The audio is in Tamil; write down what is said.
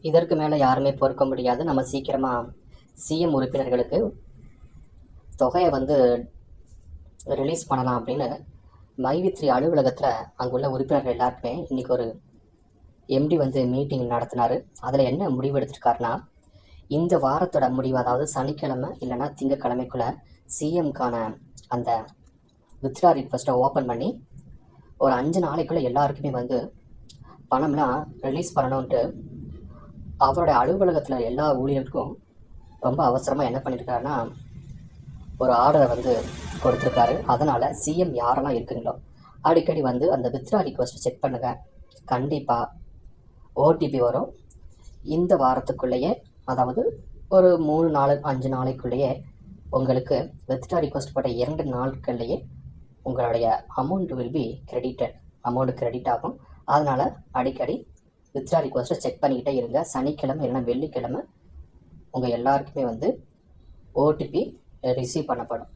இதற்கு மேலே யாருமே பொறுக்க முடியாது. நம்ம சீக்கிரமாக சிஎம் உறுப்பினர்களுக்கு தொகையை ரிலீஸ் பண்ணலாம் அப்படின்னு மைவித்ரி அலுவலகத்தில் அங்குள்ள உறுப்பினர்கள் எல்லாருக்குமே இன்றைக்கி ஒரு எம்டி மீட்டிங் நடத்தினார். அதில் என்ன முடிவு எடுத்திருக்காருன்னா, இந்த வாரத்தோட முடிவு, அதாவது சனிக்கிழமை இல்லைன்னா திங்கக்கிழமைக்குள்ளே சிஎம்கான அந்த வித்ரா ரிக்வெஸ்ட்டை ஓப்பன் பண்ணி ஒரு 5 நாளைக்குள்ளே எல்லாருக்குமே பணம்லாம் ரிலீஸ் பண்ணணுன்ட்டு அவரோட அலுவலகத்தில் எல்லா ஊழியர்களுக்கும் ரொம்ப அவசரமாக என்ன பண்ணியிருக்காருன்னா ஒரு ஆர்டரை கொடுத்துருக்காரு. அதனால் சிஎம் யாரெல்லாம் இருக்குங்களோ அடிக்கடி அந்த வித்ரா ரிக்வெஸ்ட்டை செக் பண்ணுங்கள், கண்டிப்பாக ஓடிபி வரும். இந்த வாரத்துக்குள்ளேயே, அதாவது ஒரு 3 நாள் 5 நாளைக்குள்ளேயே உங்களுக்கு வித்ரா ரிக்வெஸ்ட் போட்ட 2 நாட்கள்லேயே உங்களுடைய amount will be credited, amount credit ஆகும். அதனால் அடிக்கடி வித்ரா ரிக்வெஸ்ட்டை செக் பண்ணிக்கிட்டே இருங்க. சனிக்கிழமை இல்லைன்னா வெள்ளிக்கிழமை உங்கள் எல்லாருக்குமே ஓடிபி ரிசீவ் பண்ணப்படும்.